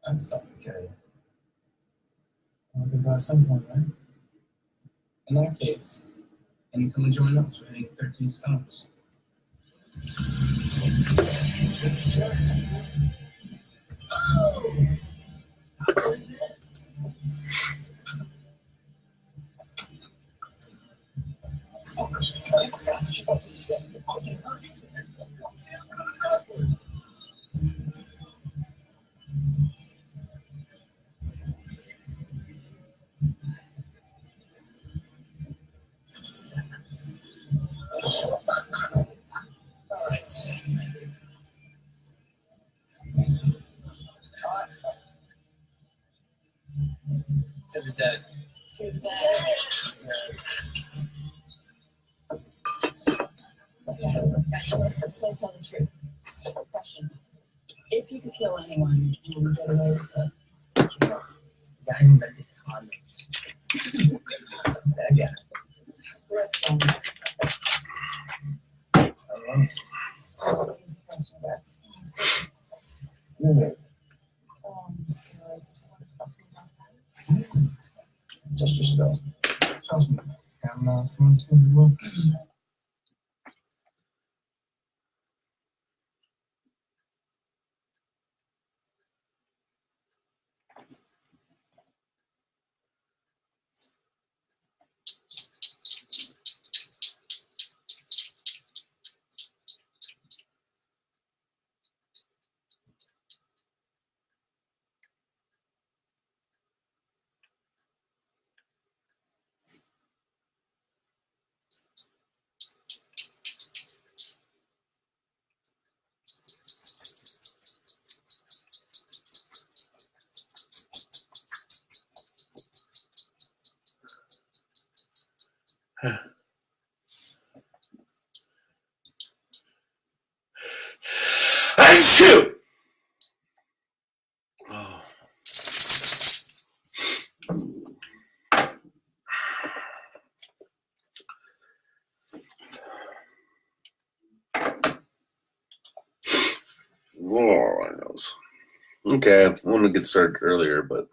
That's stuff to kill you. I'll think about some point, right? In that case, then you come and join us for hitting 13 stones. To the dead. To the dead. Guys, let's tell the truth. Question. If you could kill anyone, you would get away with it. Guy invented condoms. Yeah. Just yourself. Trust me. I'm not supposed to look. Shoot! Oh. Lord knows. Okay, I want to get started earlier, but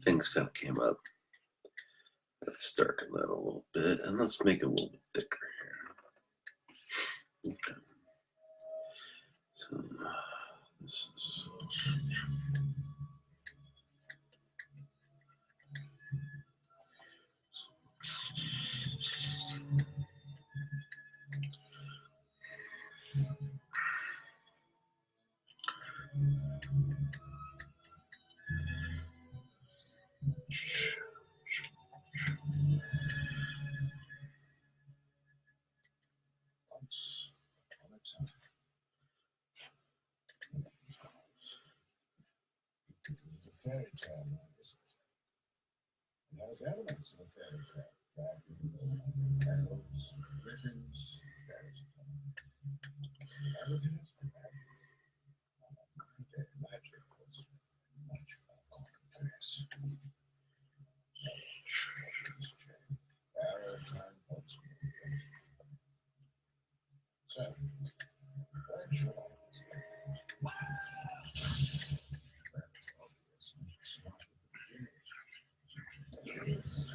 things kind of came up. Let's darken that a little bit, and let's make it a little bit thicker here. Okay. So this is. Once upon a time, it's a fairy tale, isn't it? It has elements of a fairy tale. Dragons, elves, griffins, fairies. Everything is from magic was much more complex. So, where should I begin? That's obvious. Start with the beginning. Terrible darkness.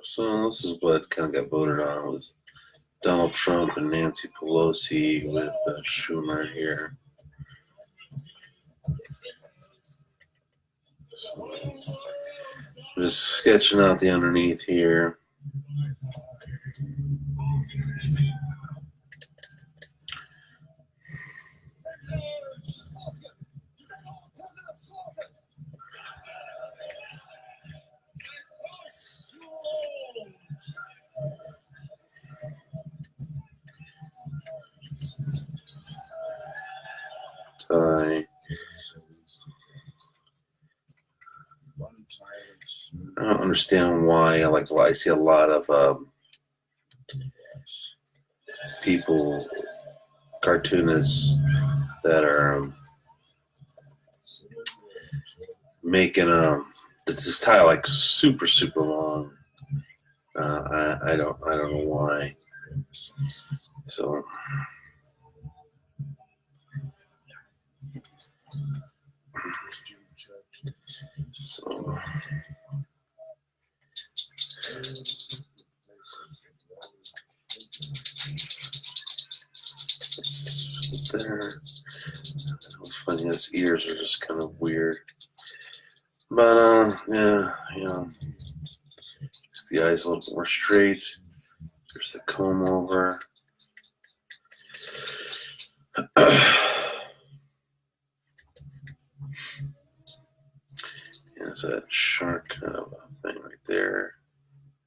So this is what kind of got voted on with Donald Trump and Nancy Pelosi with Schumer here. So, just sketching out the underneath here. Tie. I don't understand why. I see a lot of people, cartoonists, that are making this tie like super long. I don't know why. So there. It's funny, his ears are just kind of weird. But yeah, the eyes a little more straight. There's the comb over. There's that shark kind of a thing right there.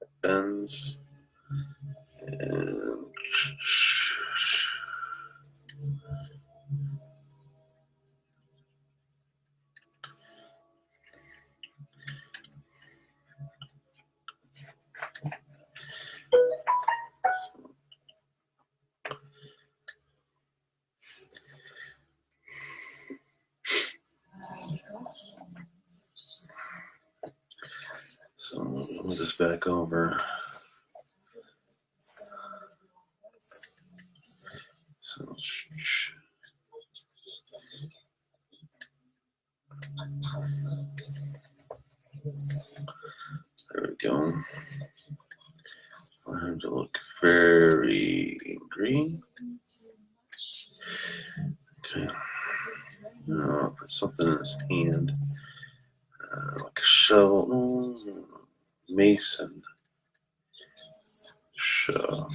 It bends. And so we'll move this back over. So there we go. I have to look very green. Okay. I'll put something in his hand. Like a shovel. Mason. Shovel.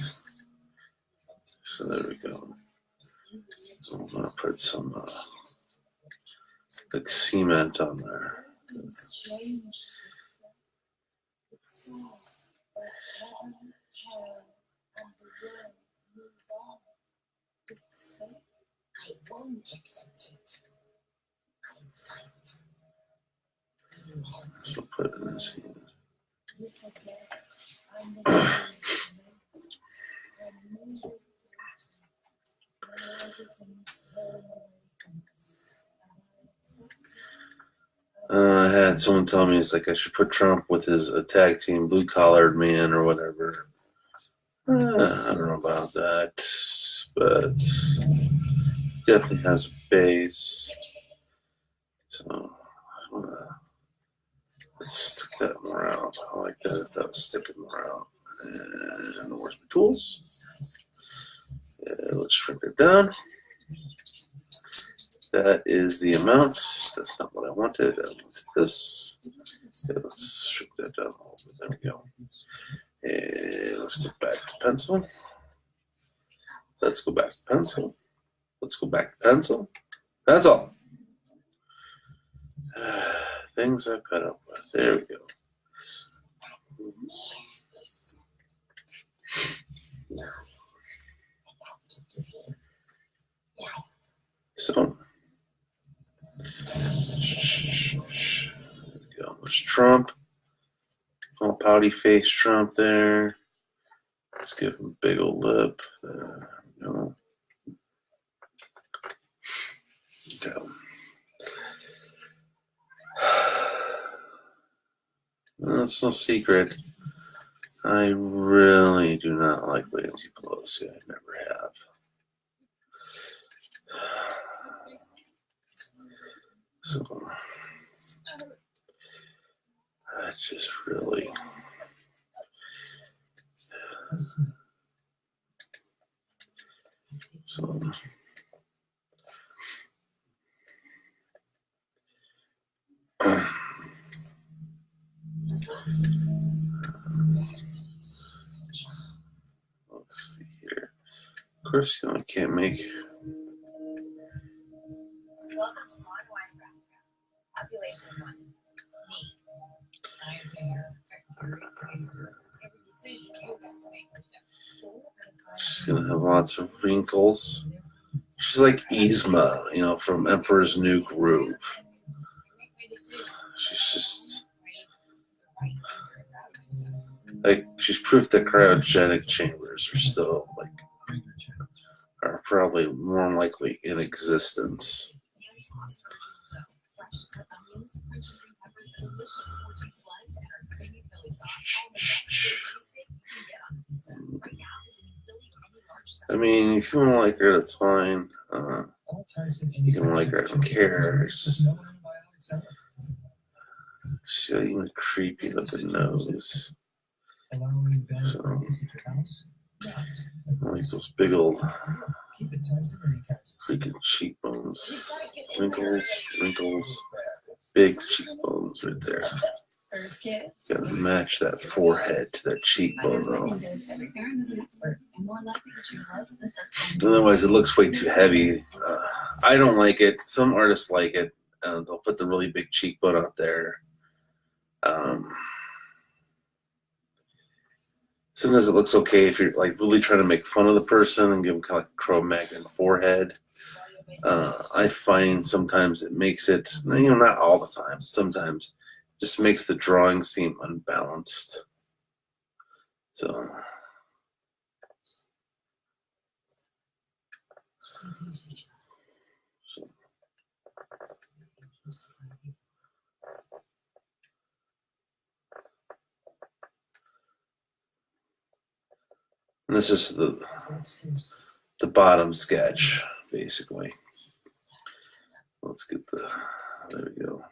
So there we go. So I'm gonna put some like cement on there. I won't accept it. I fight. So put it in his hand. I had someone tell me it's like I should put Trump with his tag team blue collared man or whatever. I don't know about that, but definitely has a base. So let's stick that more out. I like that if that was sticking more out. And where's my tools? Yeah, let's shrink it down. That is the amount. That's not what I wanted. I wanted this. Yeah, let's shrink that down a little bit. There we go. And let's go back to pencil. Let's go back to pencil. Let's go back to pencil. Pencil. Things I put up with. There we go. So, there's Trump. All pouty face Trump there. Let's give him a big old lip. There we go. Okay. That's no secret. I really do not like Nancy Pelosi. I never have. So, I just really. So. Let's see here. Of course, I can't make. Welcome to Mon Nebraska. Population 1. Me. I am your secretary. Every decision you have to make yourself. She's gonna have lots of wrinkles. She's like Yzma, from Emperor's New Groove. She's just right here. Like, she's proof that cryogenic chambers are still, like, are probably more likely in existence. Fresh cut onions, crunchy green peppers, and delicious Portuguese blend, and our creamy Philly sauce. All the best Philly cheesesteak you can get on pizza. Right now, you can Philly any large special. I mean, if you want to like her, that's fine. All Tyson You don't like her, I don't care. It's just, no antibiotics ever. she's got even a creepy looking nose. Allowing bad So- practice at your house? Not. Like those big old Keep it Tyson or Tyson. freaking cheekbones. Wrinkles, big cheekbones right there. First kid. Gotta match that forehead to that cheekbone though. Every parent is an expert and more likely to choose loves than first. Otherwise, it looks way too heavy. I don't like it. Some artists like it. They'll put the really big cheekbone out there. Sometimes it looks okay if you're like really trying to make fun of the person and give them kind of like Cro-Magnon forehead. I find sometimes it makes it, not all the time. Sometimes just makes the drawing seem unbalanced. So. And this is the bottom sketch, basically. Let's get there we go.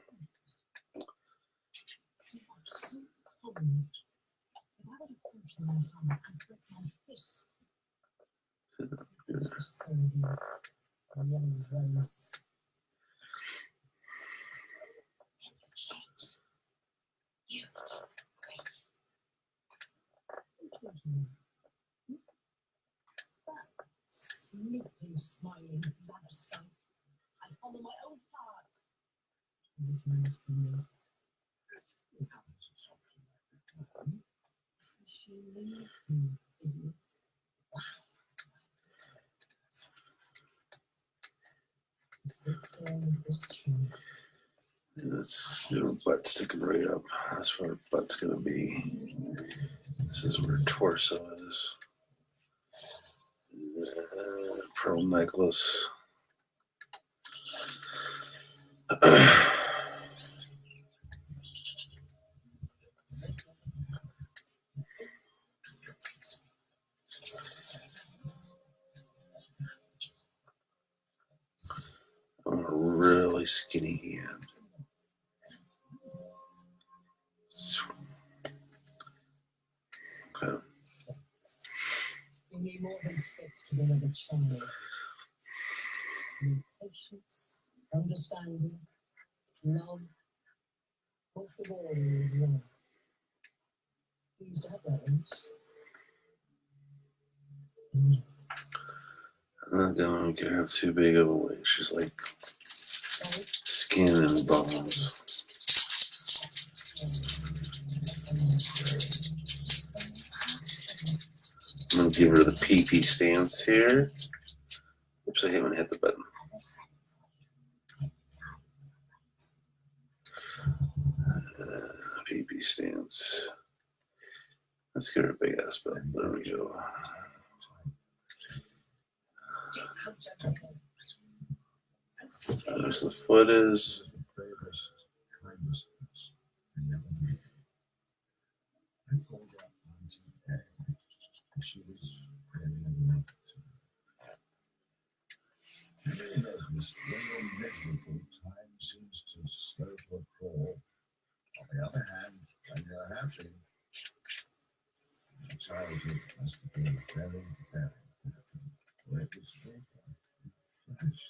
Sleeping, smiling, like a skunk. I follow my own path. She leaves me. This butt sticking right up. That's where her butt's gonna be. This is where her torso is. Pearl necklace. On a really skinny hand. Okay. You need more than tricks to deliver child. You need patience, understanding, love. Most of all, you need love. You used to have that once. I'm not gonna make her too big of a weight. She's like Sorry? skin and bones. I'm gonna give her the PP stance here. Oops, I haven't hit the button. PP stance. Let's get her a big ass belt. There we go. There's the foot is. She was really in love with him. Many noticed when you're miserable, time seems to slow to a crawl. On the other hand, when you're happy, your childhood must have been very, very happy. For it was over. Flash.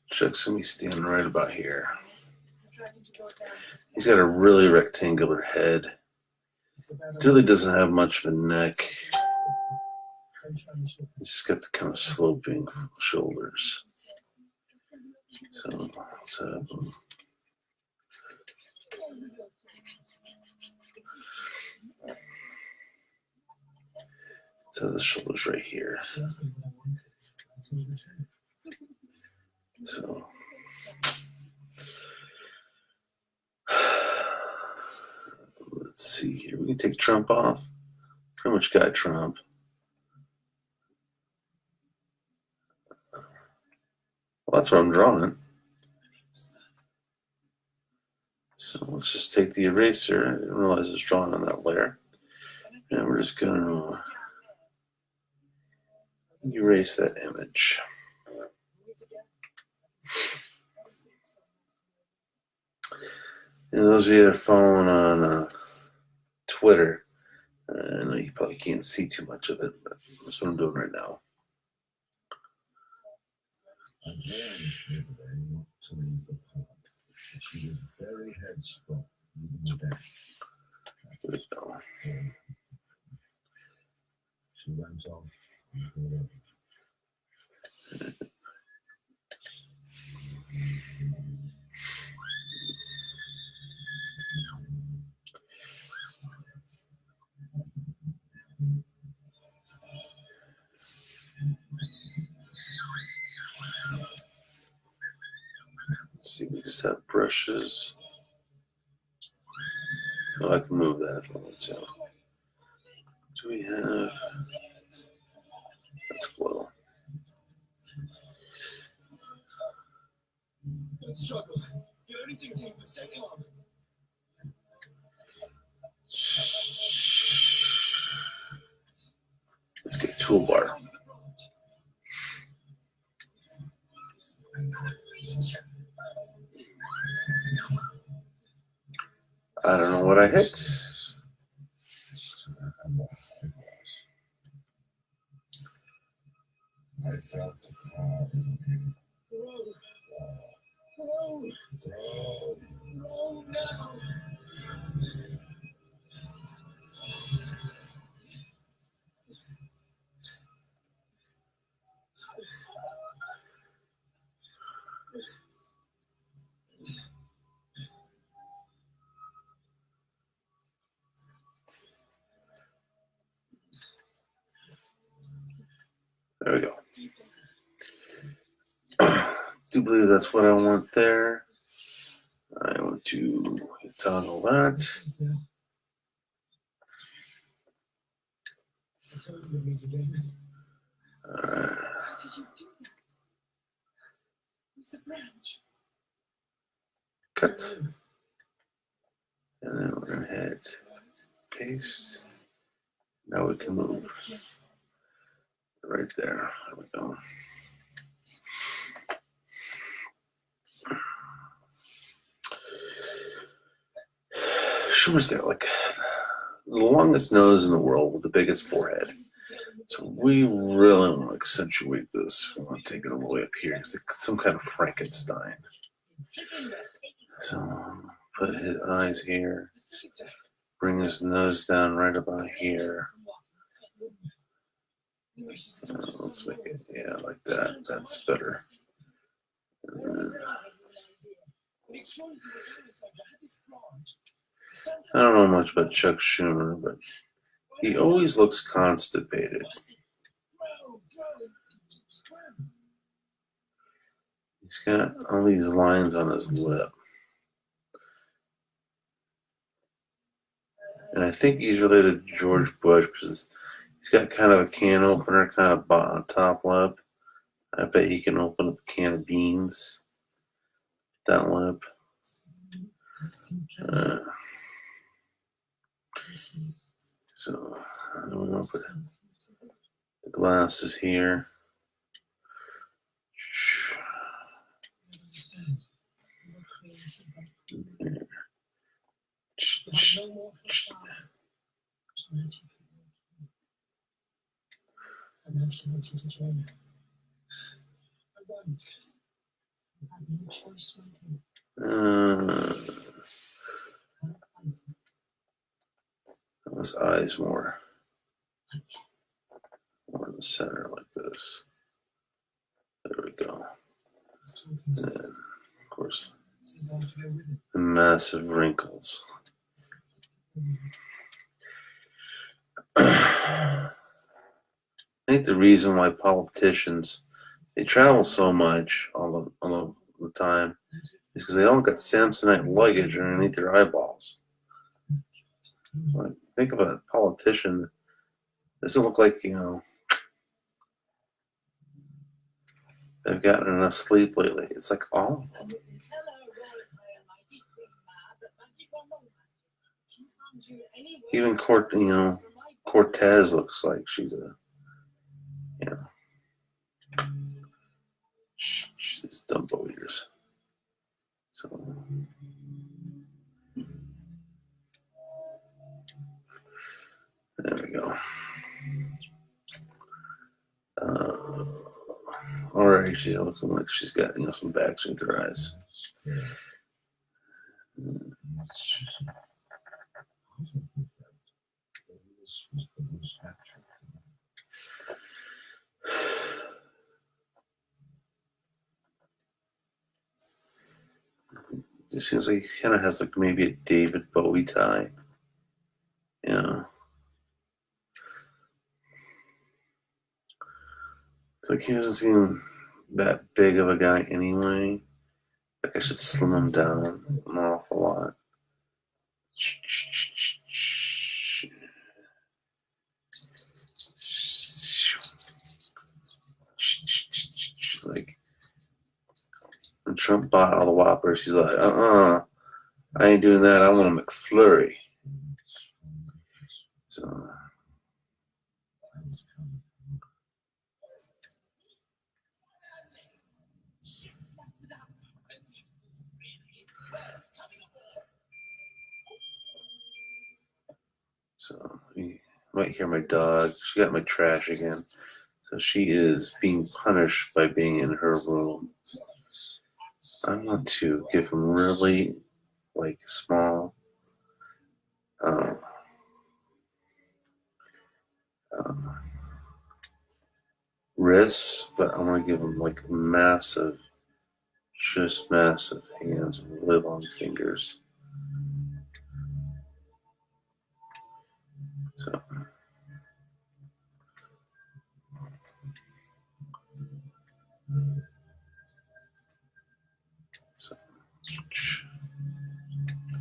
Chuck's gonna be standing right about here. He's got a really rectangular head. Really doesn't have much of a neck. He's got the kind of sloping shoulders. So let's have him. So the shoulder's right here. She asked me what I wanted. I told her the truth. So let's see here. We can take Trump off. Pretty much got Trump. Well, that's what I'm drawing. So let's just take the eraser. I didn't realize it was drawn on that layer. And we're just going to erase that image. And those of you that are following on Twitter, I know you probably can't see too much of it, but that's what I'm doing right now. Again, Nicolay not to leave the path. She was very headstrong, even then. There we go. She went off on her own. Let's see, we just have brushes. Oh, I can move that if I want to. Do we have? That's glow. Don't struggle. You only seem to stay calm. Let's get toolbar. I don't know what I hit. I felt the power in him. Grow now. There we go. Do believe that's what I want there. I want to toggle that. I told you to meet again. Alright. How did you do that? With the branch. Cut. And then we're going to hit paste. Now we can move. Right there. There we go. Schumer's got like the longest nose in the world with the biggest forehead. So we really want to accentuate this. We want to take it all the way up here. It's like some kind of Frankenstein. So put his eyes here. Bring his nose down right about here. Let's make it, yeah, like that. That's better. I don't know much about Chuck Schumer, but he always looks constipated. He's got all these lines on his lip. And I think he's related to George Bush because he's got kind of a can opener, kind of top lip. I bet he can open up a can of beans. That lip. So I'm going to put the glasses here. I actually want you to join her. I won't. I have no choice, Those eyes more in the center like this. There we go. And of course, the massive wrinkles. I think the reason why politicians they travel so much all the time is because they don't got Samsonite luggage underneath their eyeballs. Like, think of a politician that doesn't look like, they've gotten enough sleep lately. It's like all of them. Even Cortez looks like she's she's Dumbo ears. So there we go. Alright, she looks like she's got some bags with her eyes. It seems like he kind of has like maybe a David Bowie tie. Yeah. It's like he doesn't seem that big of a guy anyway. Like I should slim him down an awful lot. Like when Trump bought all the Whoppers, he's like, I ain't doing that. I want a McFlurry. So you might hear my dog. She got my trash again. So she is being punished by being in her room. I want to give him really small wrists, but I want to give him massive, just massive hands and live-on fingers. So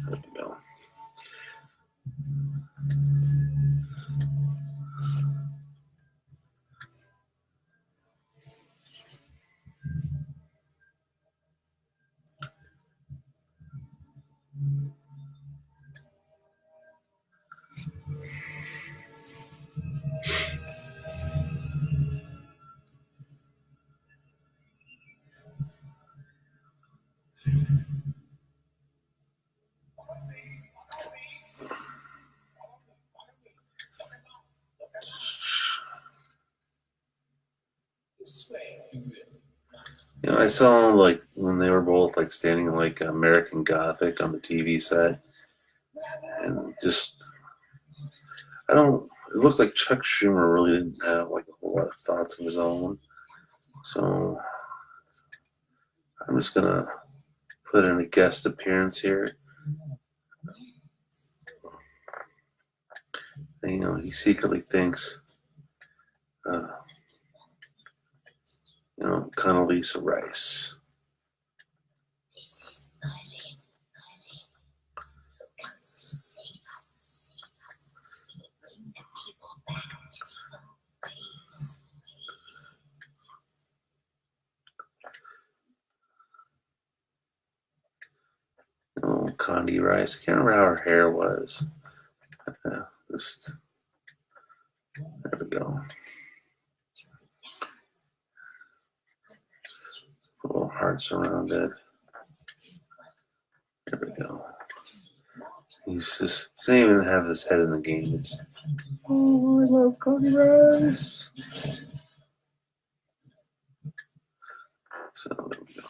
there we go. I saw when they were both standing American Gothic on the TV set, and just it looked like Chuck Schumer really didn't have a whole lot of thoughts of his own. So I'm just gonna put in a guest appearance here. And, he secretly thinks, Condoleezza Rice. This is Berlin, who comes to save us, bring the people back to the ways. Condi Rice. I can't remember how her hair was. There we go. Little hearts around it. There we go. He doesn't even have his head in the game. It's, oh, I love Cody Rice. So there we go.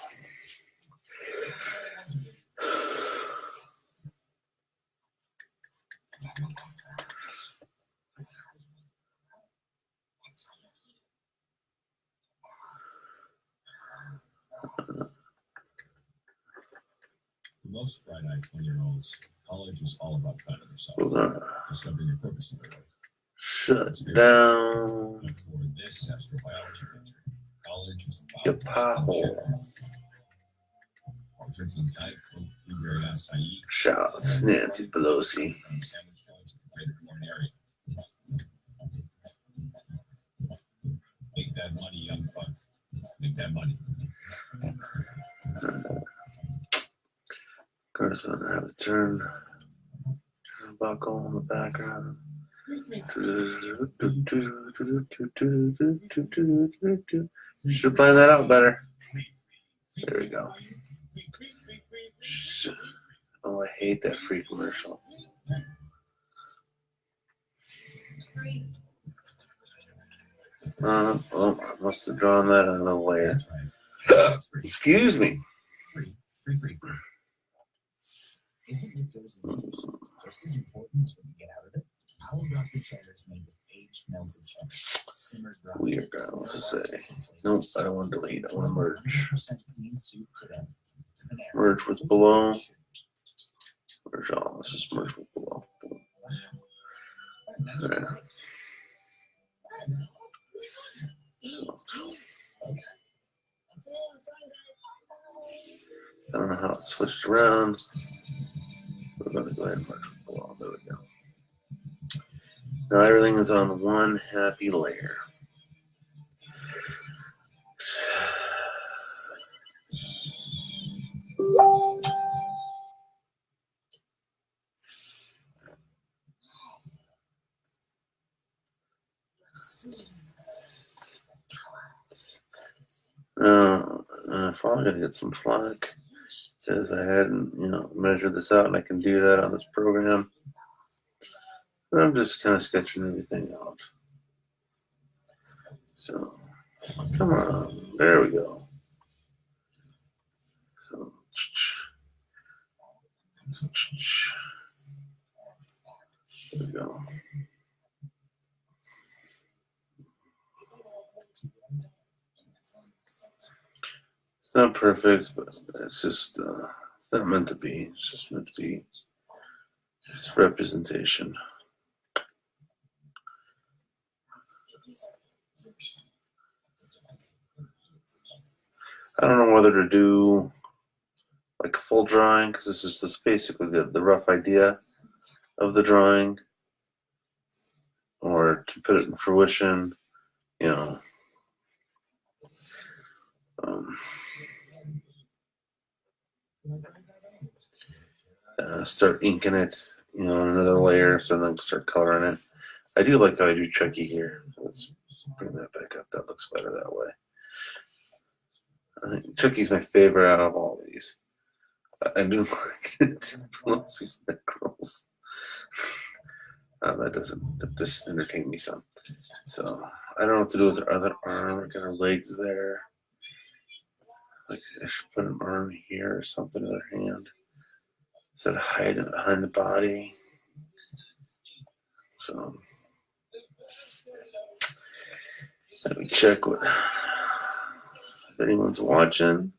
For most bright-eyed 20-year-olds, college is all about finding yourself, discovering your purpose in their life. Shut down Before this astrobiology picture, college was your about pothole. while drinking Diet Coke, blueberry acai, Shouts Nancy Pelosi. from sandwich joint to the greater Portland area. Make that money, young buck. Make that money. Of course, I have a turnbuckle in the background. Should plan that out better. There we go. Oh, I hate that free commercial. Oh, I must have drawn that on the layer. That's right. Excuse me. Free. Isn't what goes into the soup just as important as what you get out of it? Our Dr. Cheddar is made with aged melted cheddar, simmered brown. Weird guy wants to say. Nope, I don't want to delete. I want to merge. 100% clean soup today. Merge with below. Merge all. Let's just merge with below. There. So, I don't know how it switched around. We're going to go ahead and merge with below. There we go. Now everything is on one happy layer. If I'm going to get some flack, says I hadn't, measured this out, and I can do that on this program. I'm just kind of sketching everything out. So, come on, there we go. So, there we go. It's not perfect, but it's just, it's not meant to be. It's just meant to be. It's representation. I don't know whether to do like a full drawing, because this is just basically the rough idea of the drawing, or to put it in fruition, start inking it, in another layer, so then start coloring it. I do like how I do Chucky here. Let's bring that back up. That looks better that way. I think Chucky's my favorite out of all these. I do like it. Pelosi's neck rolls. That just entertained me some. So I don't know what to do with her other arm. I got her legs there. Like I should put an arm here or something in her hand instead of hiding it behind the body. So let me check if anyone's watching,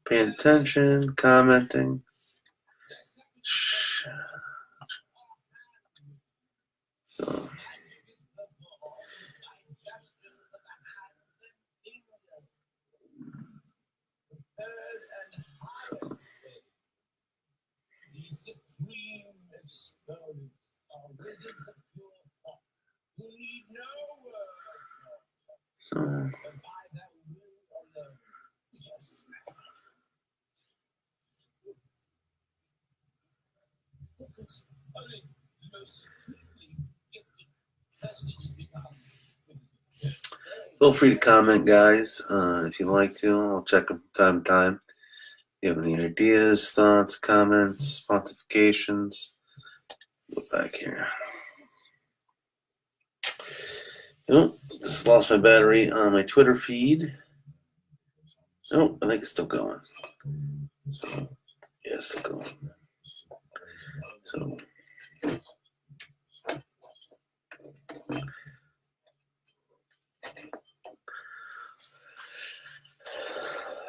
paying attention, commenting. So feel free to comment, guys, if you'd like to. I'll check them from time to time. If you have any ideas, thoughts, comments, pontifications, go back here. Oh, just lost my battery on my Twitter feed. Oh, I think it's still going. So, yeah, it's still going. So,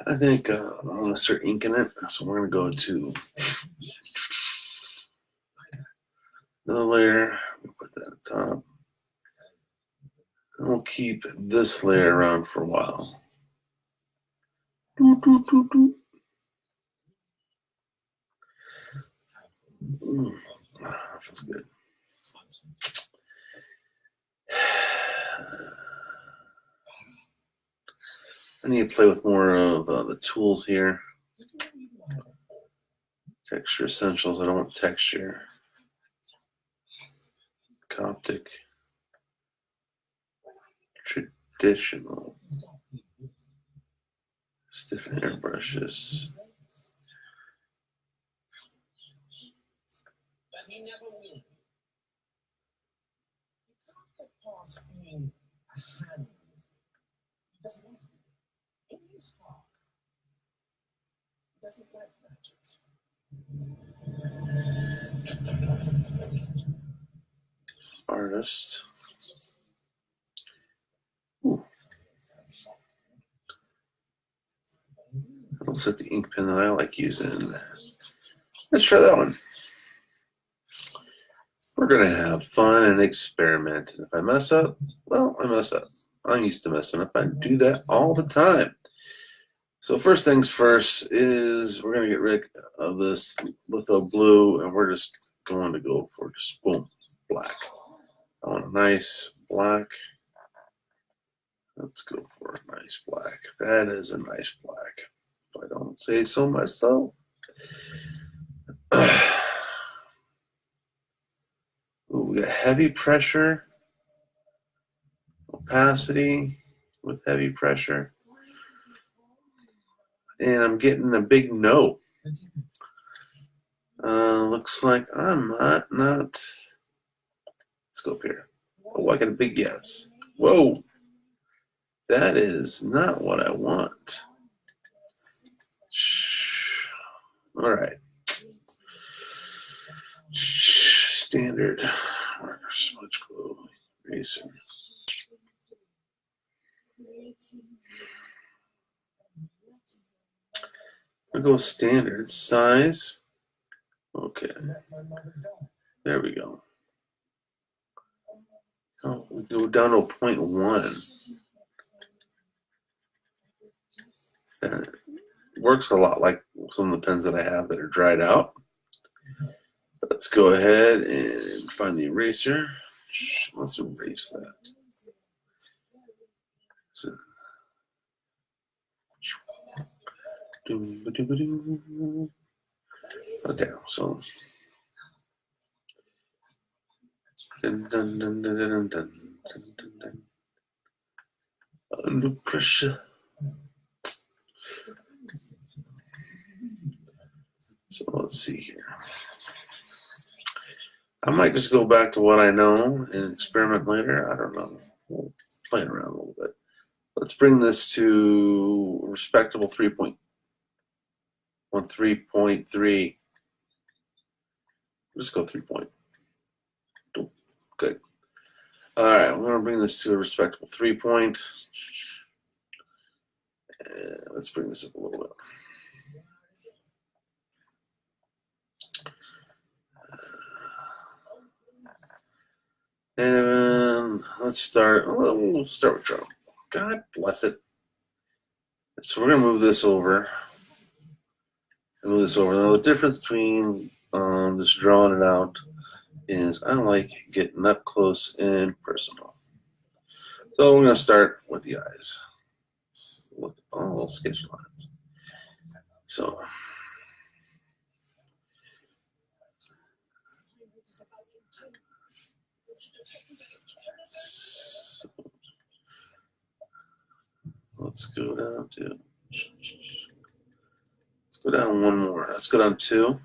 I think I'm going to start inking it. So we're going to go to another layer. We'll put that on top. And we'll keep this layer around for a while. That feels good. I need to play with more of the tools here. Texture essentials. I don't want texture. Coptic. Traditional. Stiffen airbrushes. But he never will. You can't get past being a hand. He doesn't want to be. In his heart, he doesn't like magic. Artist. Ooh. Looks like the ink pen that I like using. Let's try that one. We're going to have fun and experiment. And if I mess up, well, I mess up. I'm used to messing up. I do that all the time. So first things first is we're going to get rid of this litho blue, and we're just going to go for just boom, black. I want a nice black. Let's go for a nice black. That is a nice black, if I don't say so myself. Ooh, we got heavy pressure, opacity with heavy pressure. And I'm getting a big no. Looks like I'm not. Let's go up here. Oh, I got a big yes. Whoa. That is not what I want. All right. Standard marker, smudge glue, eraser. We'll go standard size. Okay. There we go. Oh, we go down to 0.1. That works a lot like some of the pens that I have that are dried out. Let's go ahead and find the eraser. Let's erase that. So, okay, so under pressure. So let's see here. I might just go back to what I know and experiment later. I don't know. We'll play around a little bit. Let's bring this to a respectable 3.3. Let's go 3 point. Good. All right, I'm going to bring this to a respectable 3 point. Let's bring this up a little bit. And let's start. We'll start with drum. God bless it. So we're going to move this over. Now, the difference between just drawing it out is I like getting up close and personal. So we're going to start with the eyes. Look at all sketch lines. So let's go down to. Let's go down one more. Let's go down 2.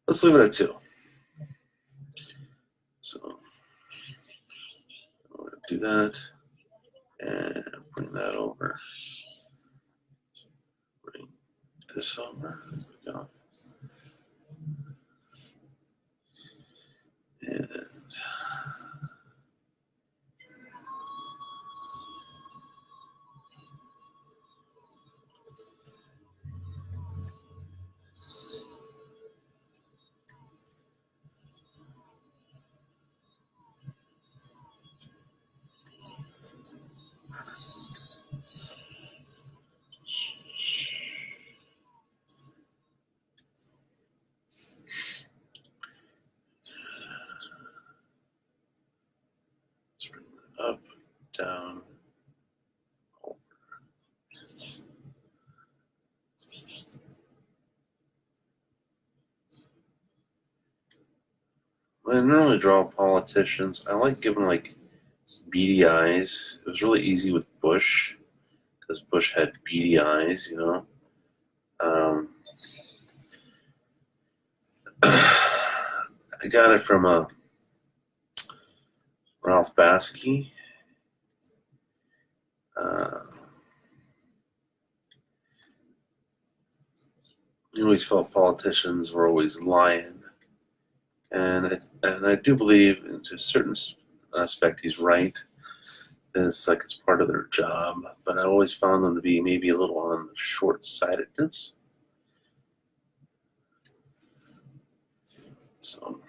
Let's leave it at 2. So I'm going to do that and bring that over. Bring this over. There we go. And I normally draw politicians. I like giving like beady eyes. It was really easy with Bush because Bush had beady eyes, you know. I got it from Ralph Baskey. I always felt politicians were always lying, and I do believe, to a certain aspect, he's right. It's like it's part of their job, but I always found them to be maybe a little on the short-sightedness. So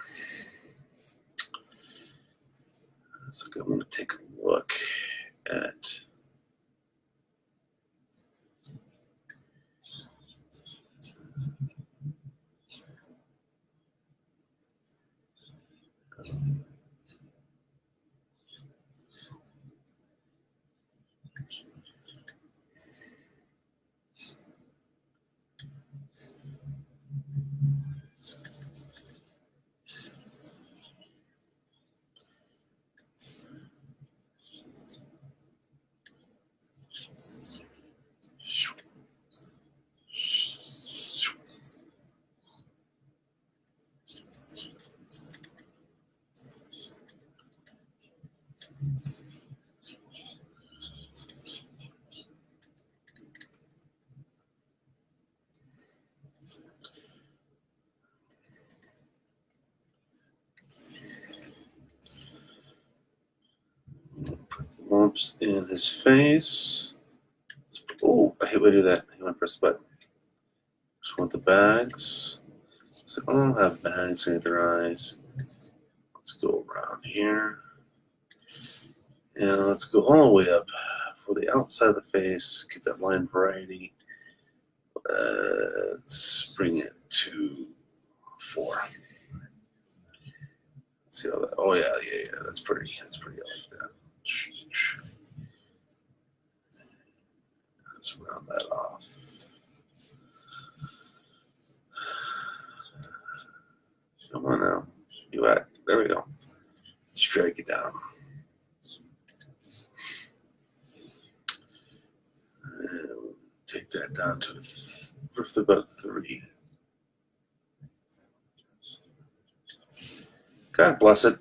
I'm going to take a look at put the lumps in his face. Oh, I hate when I do that. I want to press the button. Just want the bags. So I don't have bags underneath their eyes. Let's go around here. And let's go all the way up for the outside of the face. Get that line variety. Let's bring it to 4. Let's see how that. Oh yeah. That's pretty. I like that. Let's round that off. Come on now. You act. There we go. Let's drag it down. And we'll take that down to roughly about 3. God bless it.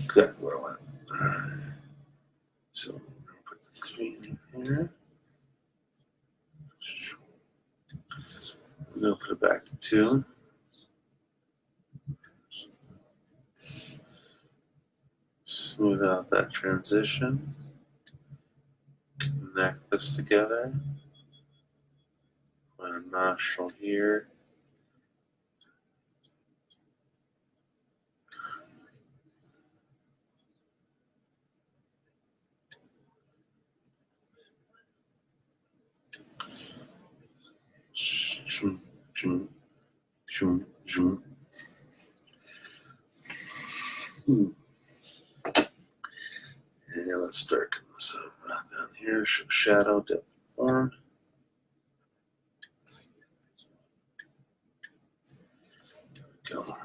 Exactly where I went. So we're going to put the 3 in here. We're going to put it back to 2. Smooth out that transition. Connect this together. Put a nostril here. Zoom, zoom, zoom, zoom. And let's darken this up. Down here, shadow, depth, form. Go.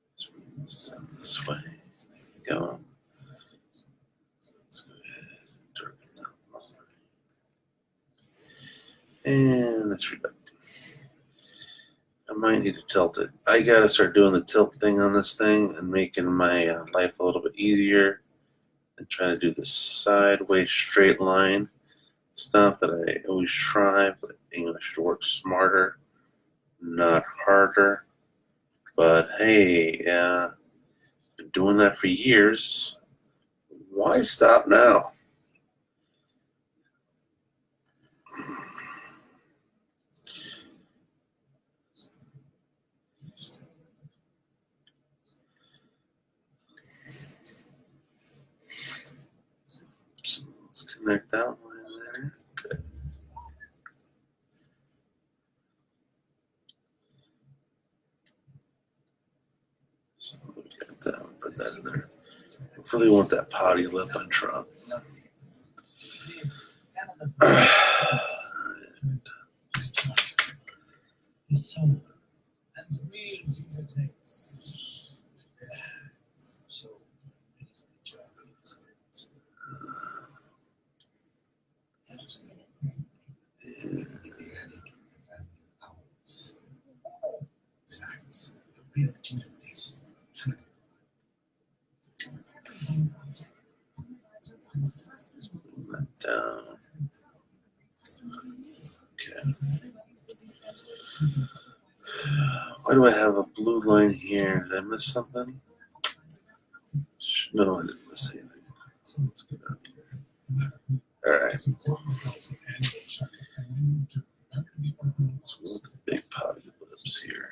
Let's bring this down this way. There we go. Let's go ahead and darken that more. And let's read that. I might need to tilt it. I gotta start doing the tilt thing on this thing and making my life a little bit easier and try to do the sideways straight line stuff that I always try, but English should work smarter, not harder. But hey, been doing that for years. Why stop now? So let's connect that line there. Good. So we really want that pouty lip on Trump. Down. Okay. Why do I have a blue line here? Did I miss something? No, I didn't miss anything. Let's go down here. All right. Let's move the big pouty lips here.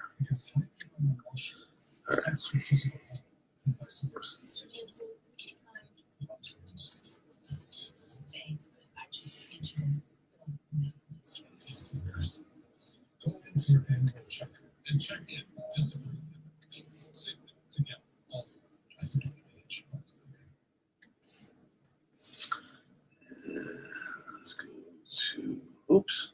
All right. Let's go to, oops.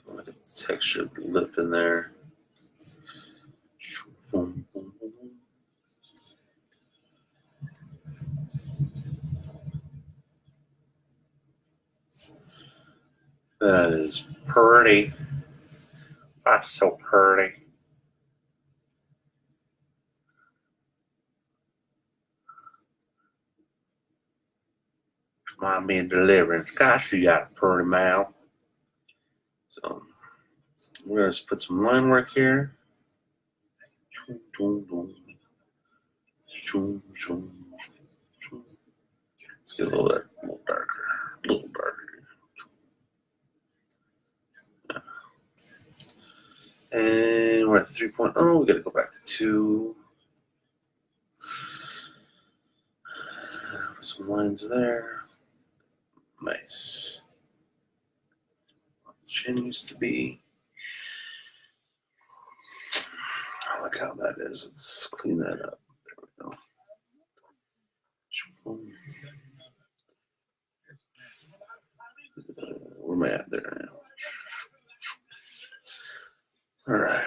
Let it texture the lip in there. That is pretty. That's so pretty. Might be a deliverance. Gosh, you got a pretty mouth. So we're gonna just put some line work here. Let's get a little darker, a little darker. And we're at 3.0. We got to go back to 2. Some lines there. Nice. Chin used to be. I like how that is. Let's clean that up. There we go. Where am I at there now? All right.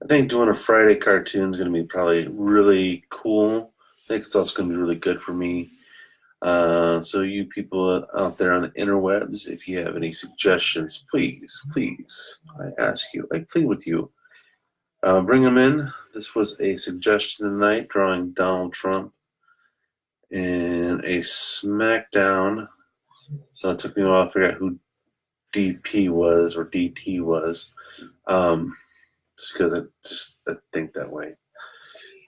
I think doing a Friday cartoon is going to be probably really cool. I think it's also going to be really good for me. So you people out there on the interwebs, if you have any suggestions, please, I ask you, I plead with you, bring them in. This was a suggestion tonight, drawing Donald Trump in a smackdown. It took me a while to figure out who DP was or DT was. Just because I think that way.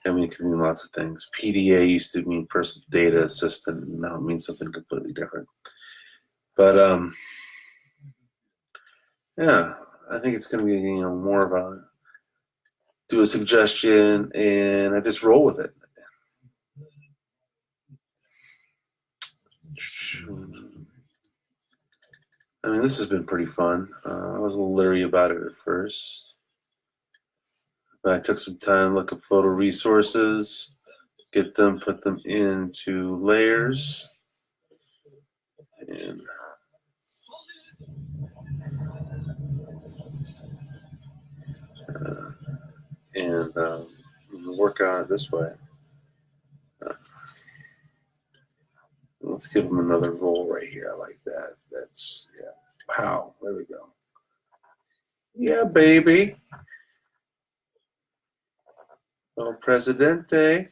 I mean, it can mean lots of things. PDA used to mean personal data assistant, and now it means something completely different. But yeah, I think it's going to be more of a do a suggestion, and I just roll with it. I mean, this has been pretty fun. I was a little leery about it at first. But I took some time to look at photo resources. get them, put them into layers, and work on it this way. Let's give them another roll right here. I like that. That's, yeah. Pow. There we go. Yeah, baby. El Presidente.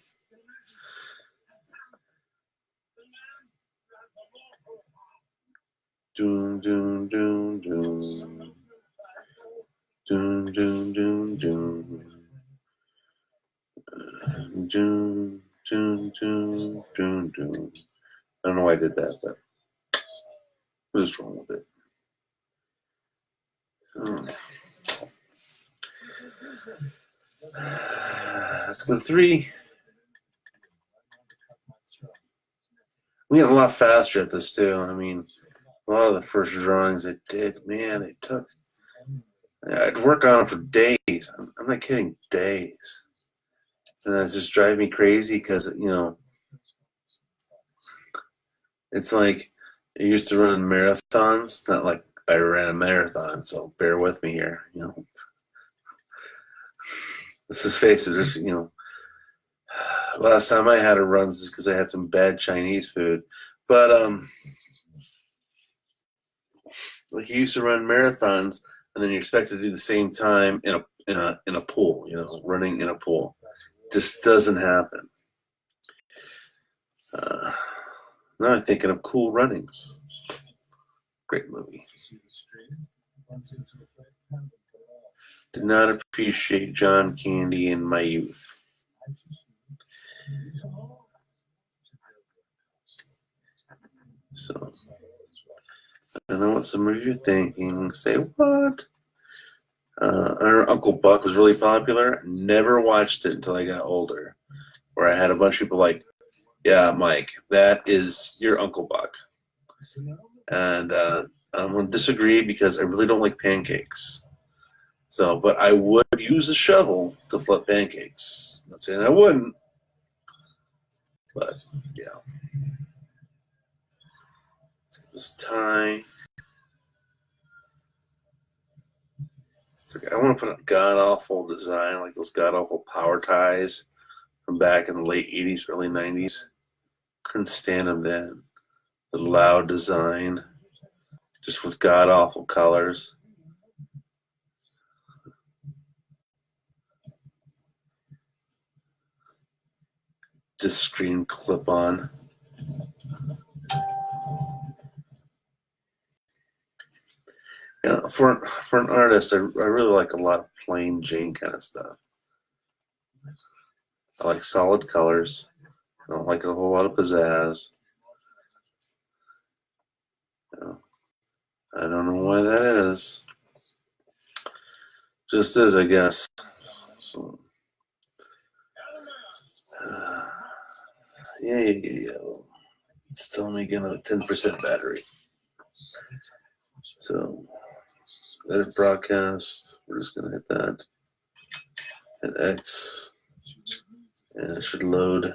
Doom, doom, doom, doom. Doom, doom, doom, doom. Doom, doom, doom, doom, doom. I don't know why I did that, but what's wrong with it? Let's go 3. We got a lot faster at this too. I mean, a lot of the first drawings I did, man, it took. I'd work on them for days. I'm not kidding, days, and it just drive me crazy because it's like I used to run marathons. Not like I ran a marathon, so bear with me here. Let's just face it. There's last time I had a run is because I had some bad Chinese food, but like you used to run marathons, and then you're expected to do the same time in a pool. Running in a pool just doesn't happen. Now I'm thinking of Cool Runnings. Great movie. Did not appreciate John Candy in my youth. So, I know what some of you are thinking. Say what? Our Uncle Buck was really popular. Never watched it until I got older, where I had a bunch of people like, yeah, Mike, that is your Uncle Buck. And I'm going to disagree because I really don't like pancakes. So, but I would use a shovel to flip pancakes. Not saying I wouldn't, but yeah. Let's get this tie. I want to put a god-awful design, like those god-awful power ties from back in the late 80s, early 90s. Couldn't stand them then. The loud design, just with god-awful colors. Just screen clip-on. Yeah, for an artist, I really like a lot of plain Jane kind of stuff. I like solid colors. I don't like a whole lot of pizzazz. I don't know why that is. Just is, I guess. So, yeah. It's telling me again a 10% battery. So, edit broadcast. We're just going to hit that. Hit X. And it should load.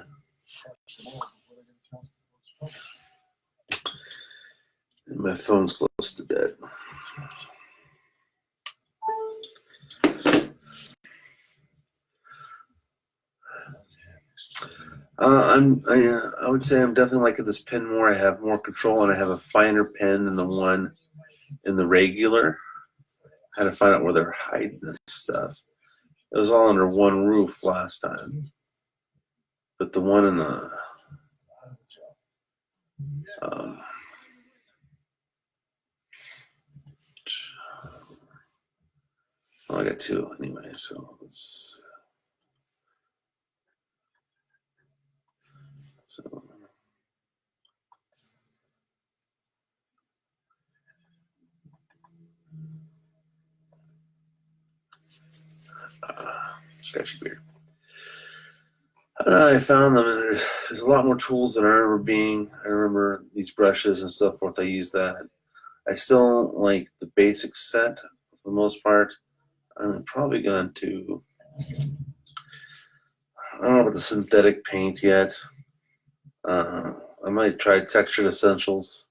And my phone's close to dead. I would say I'm definitely liking this pen more. I have more control, and I have a finer pen than the one in the regular. I had to find out where they're hiding this stuff. It was all under one roof last time, but the one in the well, I got 2 anyway, so let's. So. Scratchy beard. I don't know, I found them, and there's a lot more tools than I remember these brushes and so forth. I use that. I still like the basic set for the most part. I'm probably going to don't know about the synthetic paint yet. I might try textured essentials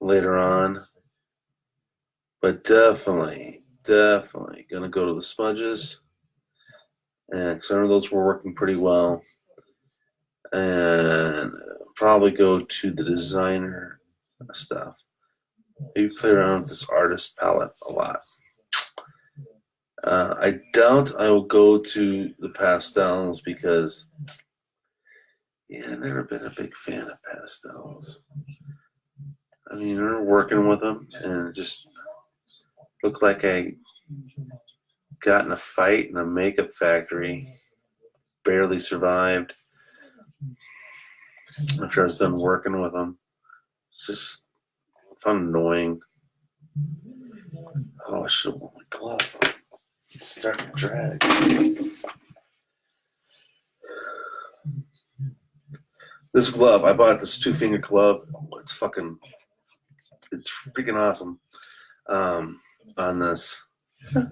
later on. But definitely gonna go to the smudges. And some of those were working pretty well. And probably go to the designer stuff. Maybe play around with this artist palette a lot. I doubt I will go to the pastels because, yeah, I've never been a big fan of pastels. I mean, we're working with them and it just looked like I got in a fight in a makeup factory, barely survived after I was done working with them. It's just fun, annoying. Oh, I should have worn my glove. It's starting to drag. This glove, I bought this 2-finger glove. It's freaking awesome. On this, it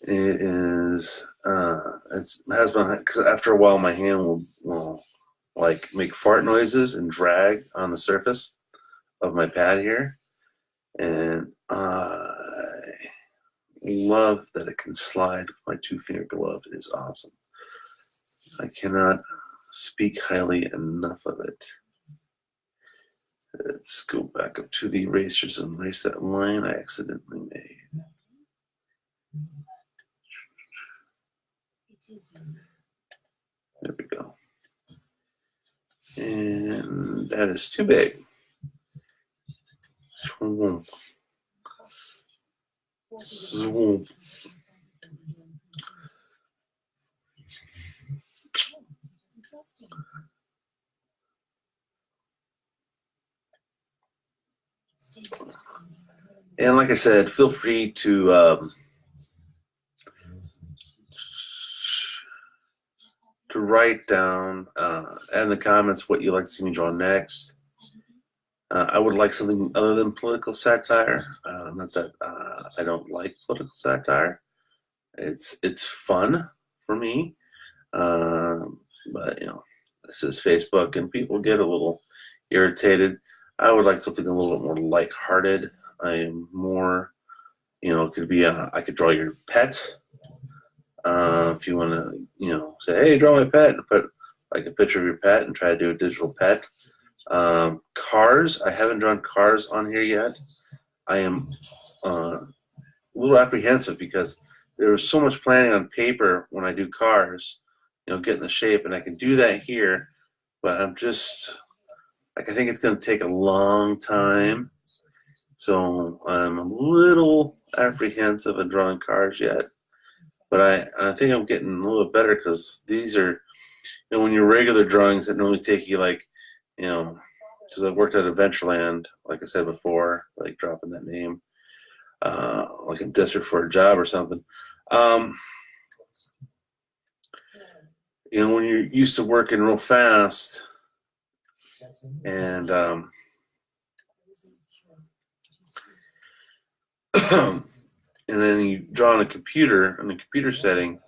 is. It has been because after a while my hand will like make fart noises and drag on the surface of my pad here, and I love that it can slide with my 2-finger glove. It is awesome. I cannot speak highly enough of it. Let's go back up to the erasers and erase that line I accidentally made. There we go. And that is too big. Swoop. Swoop. And like I said, feel free to write down in the comments what you'd like to see me draw next. I would like something other than political satire. Not that I don't like political satire. It's fun for me, but you know, this is Facebook, and people get a little irritated. I would like something a little bit more lighthearted. I am more, you know, it could be I could draw your pet. If you want to, you know, say, hey, draw my pet, and put like a picture of your pet and try to do a digital pet. Cars, I haven't drawn cars on here yet. I am a little apprehensive because there was so much planning on paper when I do cars, you know, getting the shape, and I can do that here, but I'm just, like, I think it's going to take a long time. So I'm a little apprehensive of drawing cars yet. But I think I'm getting a little bit better because these are, you know, when your regular drawings that normally take you like, you know, because I've worked at Adventureland, like I said before, like dropping that name, like in district for a job or something. You know, when you're used to working real fast and and then you draw on a computer, in a computer setting,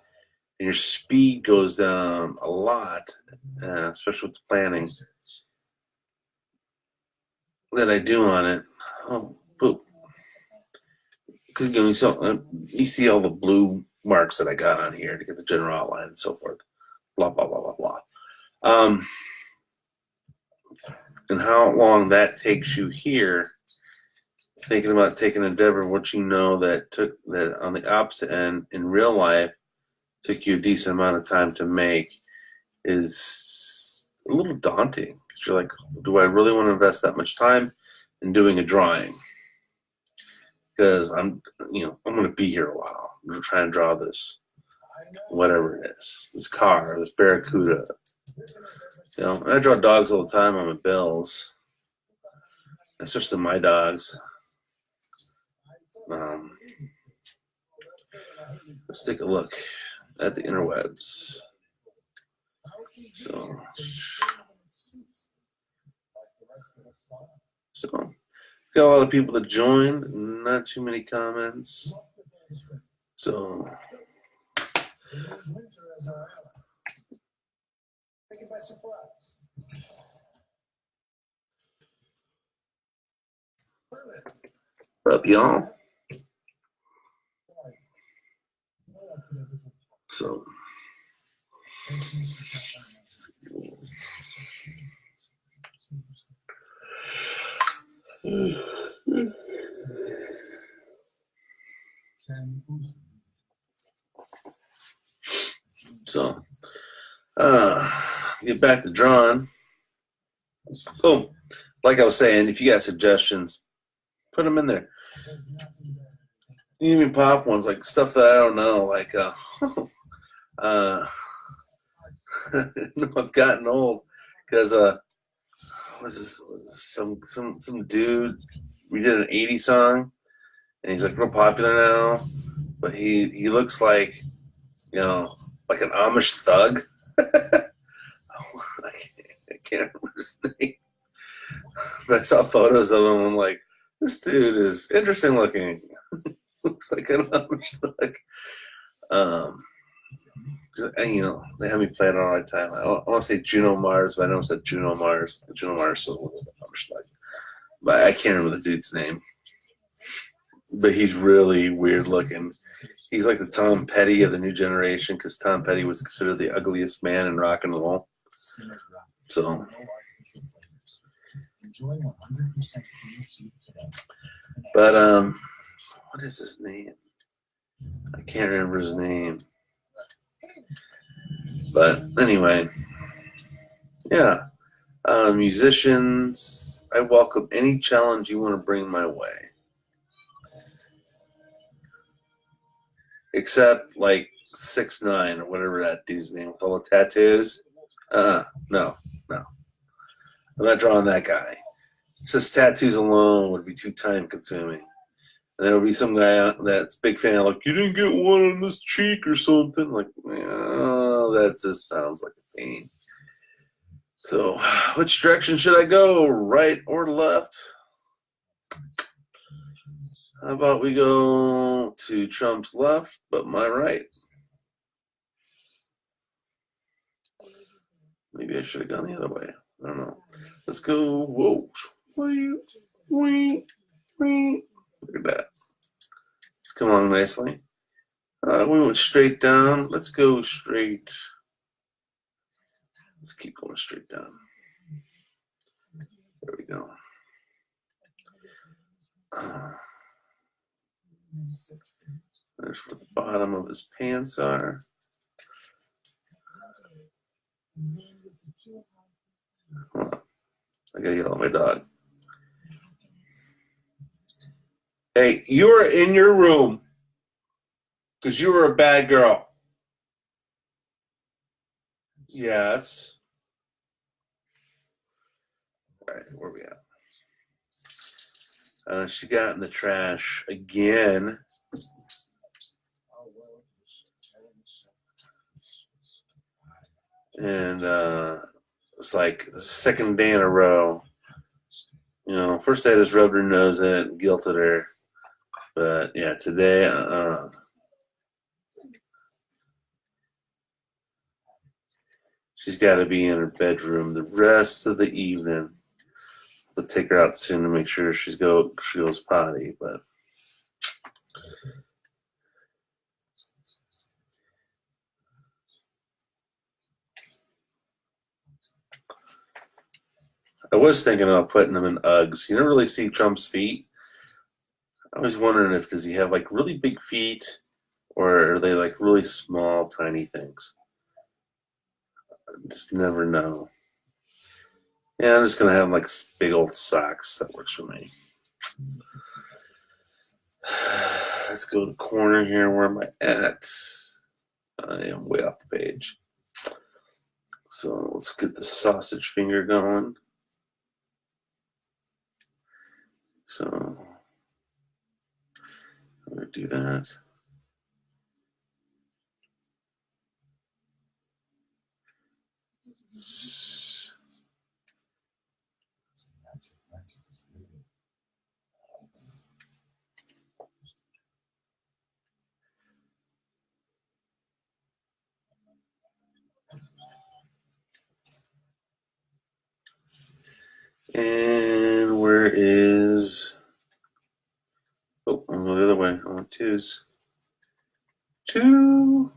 and your speed goes down a lot, especially with the planning that I do on it. Oh, boop. Because you see all the blue marks that I got on here to get the general outline and so forth. Blah, blah, blah, blah, blah. And how long that takes you here, thinking about taking Endeavor, what you know that took that on the opposite end in real life took you a decent amount of time to make is a little daunting. Because you're like, do I really want to invest that much time in doing a drawing? Because I'm going to be here a while. I'm trying to draw this, whatever it is, this car, this barracuda. You know, I draw dogs all the time on my bills, especially my dogs. Let's take a look at the interwebs. So got a lot of people that joined, not too many comments. So Take it by surprise. What up, y'all? So, get back to drawing. Boom. Like I was saying, if you got suggestions, put them in there. Even pop ones, like stuff that I don't know, like I've gotten old because was this some dude, we did an 80s song and he's like real popular now, but he looks like, you know, like an Amish thug. I can't remember his name. But I saw photos of him. I'm like, this dude is interesting looking. Looks like an Amish thug. And, you know, they have me playing all the time. I want to say Juno Mars, but I know it's that Juno Mars. Juno Mars is a little bit Amish thug. But I can't remember the dude's name. But he's really weird looking. He's like the Tom Petty of the new generation, because Tom Petty was considered the ugliest man in rock and roll. So, but what is his name? I can't remember his name. But anyway, yeah. Musicians, I welcome any challenge you want to bring my way. Except like 6ix9ine or whatever that dude's name with all the tattoos. No. I'm not drawing that guy. Just tattoos alone would be too time consuming. And there would be some guy that's big fan, like, you didn't get one on this cheek or something. Like, oh, that just sounds like a pain. So, which direction should I go? Right or left? How about we go to Trump's left, but my right? Maybe I should have gone the other way. I don't know. Let's go. Whoa. Look at that. It's come along nicely. We went straight down. Let's go straight. Let's keep going straight down. There we go. There's where the bottom of his pants are. Hold on. I gotta yell at my dog. Hey, you are in your room because you were a bad girl. Yes. All right, where are we at? She got in the trash again. And it's like the second day in a row. You know, first I just rubbed her nose in it and guilted her. But yeah, today, she's got to be in her bedroom the rest of the evening. I'll take her out soon to make sure she goes potty. But I was thinking about putting them in Uggs. You never really see Trump's feet. I was wondering does he have like really big feet, or are they like really small, tiny things? I just never know. Yeah, I'm just gonna have like big old socks. That works for me. Let's go to the corner here. Where am I at? I am way off the page. So let's get the sausage finger going. So I'm gonna do that. And where is... Oh, I'm going the other way. I want twos. Two.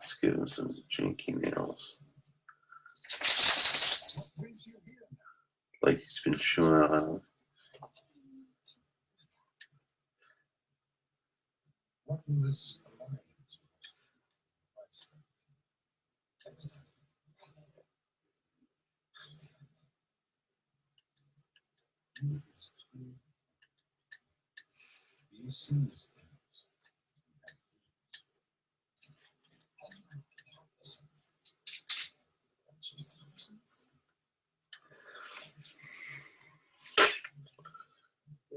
Let's give him some janky nails. Like he's been chewing out on them. What will this alliance he sees things.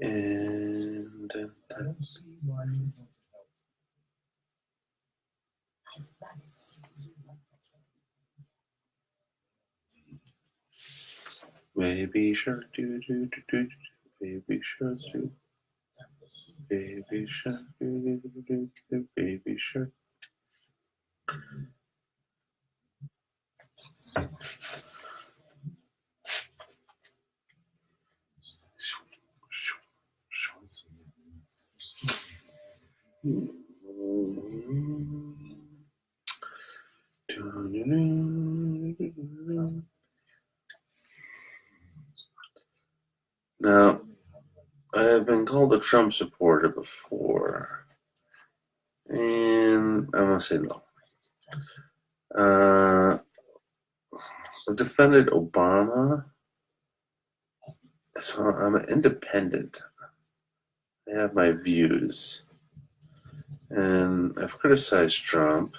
And I don't see why you want to help. I'd rather see you. baby shark do do do do do. Baby shark do. Baby shark do do do do. Baby shark. Now, I have been called a Trump supporter before, and I'm gonna say no. I defended Obama, so I'm an independent. I have my views, and I've criticized Trump,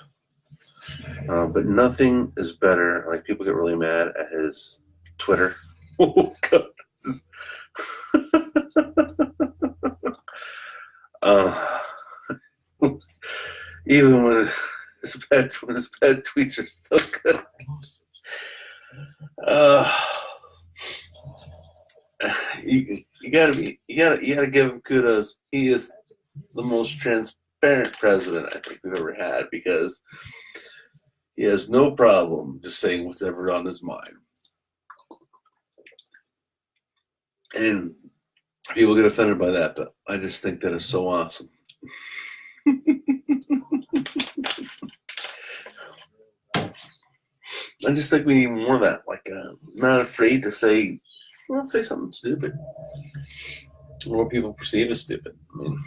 but nothing is better. Like, people get really mad at his Twitter. Oh God. Even when his bad tweets are still good. You gotta give him kudos. He is the most transparent president I think we've ever had, because he has no problem just saying whatever on his mind. And people get offended by that, but I just think that is so awesome. I just think we need more of that. Like, not afraid to say something stupid, or what people perceive as stupid. I mean,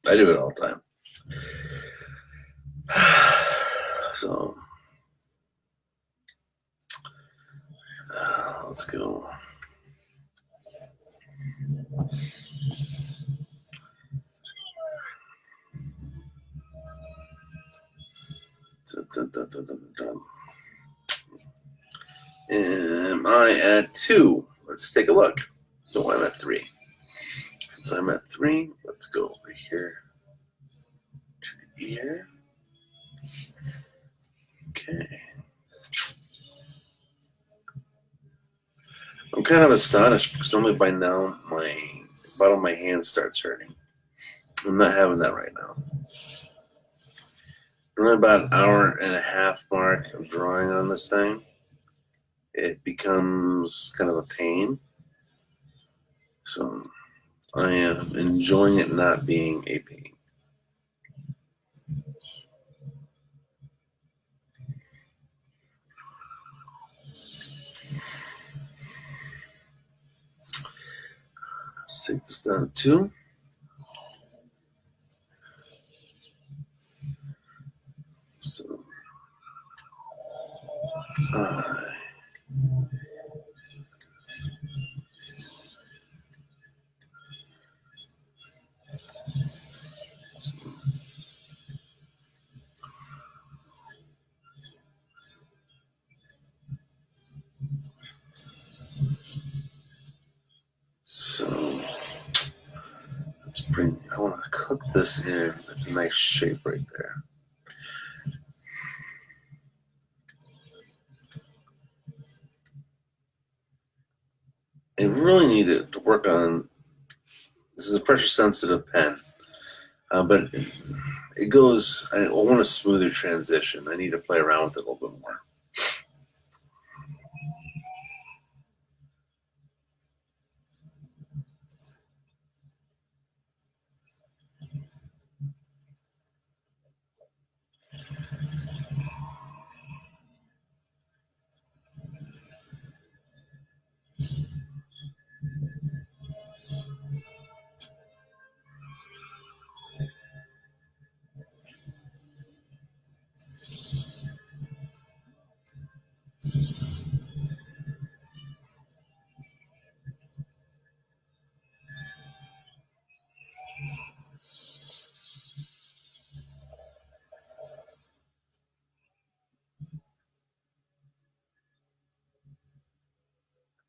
I do it all the time. So, let's go. Am I at 2? Let's take a look. No, I'm at 3. Since I'm at 3, let's go over here to the ear. Okay. I'm kind of astonished because normally by now my bottom of my hand starts hurting. I'm not having that right now. Around about an hour and a half mark of drawing on this thing, it becomes kind of a pain. So I am enjoying it not being a pain. Let's take this down to 2. So, let's bring, I want to cook this in. It's a nice shape right there. I really need to work on, this is a pressure sensitive pen, but it goes. I want a smoother transition. I need to play around with it a little bit more.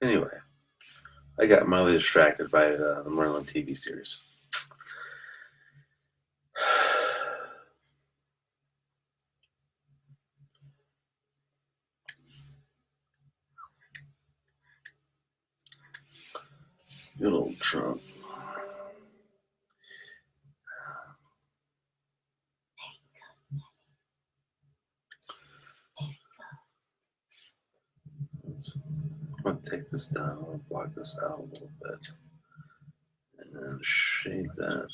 Anyway, I got mildly distracted by the Merlin TV series. Good old Trump. I'm going to take this down. I'm going to block this out a little bit. And shade that.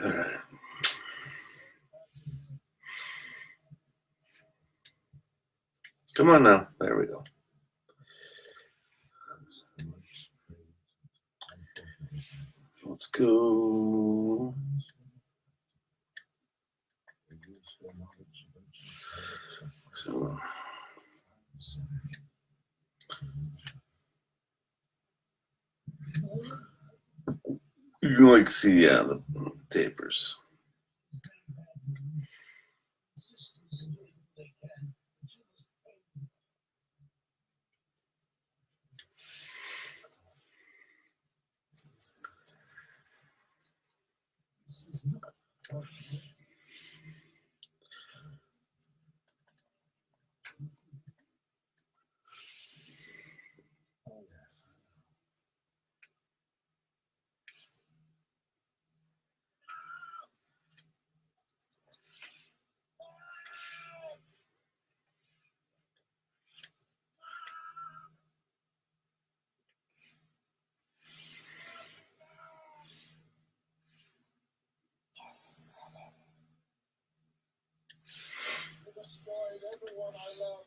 All right. Come on now. There we go. Let's go. So, you can like see the tapers. Destroyed everyone I love.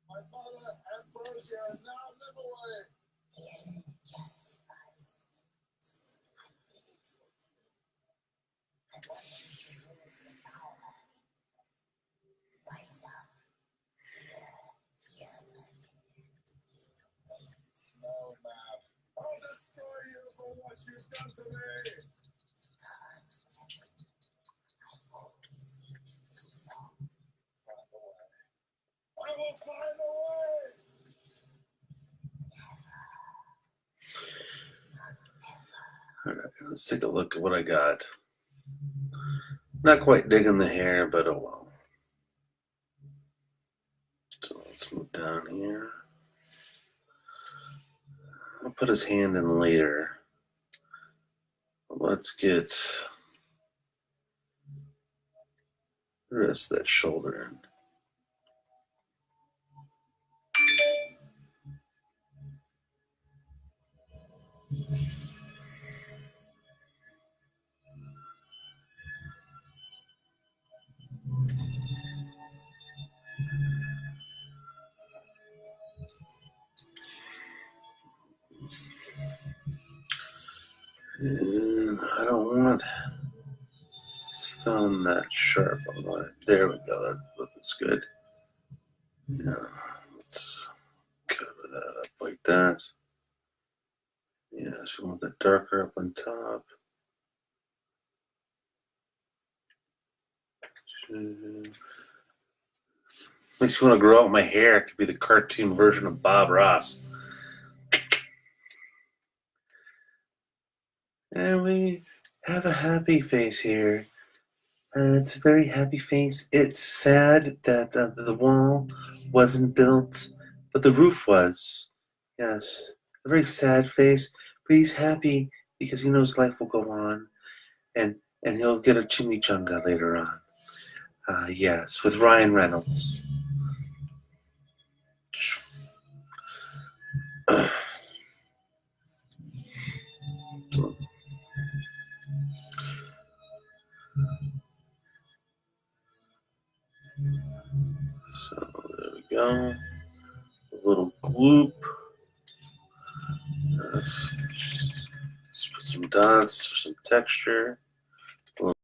My mother and Persia now live away. The end justifies the means. I did it for you. I want you to lose the power. Rise up, dear Merlin. Wait. No, ma'am. I'll destroy you for what you've done to me. Can't, Merlin. I always need to be strong. Find a way. I will find a way. All right, let's take a look at what I got. Not quite digging the hair, but oh well. So let's move down here. I'll put his hand in later. Let's get the rest of that shoulder in. And I don't want his thumb that sharp. I want it. There we go. That looks good. Yeah, let's cover that up like that. Yes, we want the darker up on top. Makes me want to grow out my hair. It could be the cartoon version of Bob Ross. And we have a happy face here. It's a very happy face. It's sad that the wall wasn't built, but the roof was. Yes, a very sad face, but he's happy because he knows life will go on, and he'll get a chimichanga later on. Yes, with Ryan Reynolds. So there we go. A little gloop. Let's put some dots for some texture.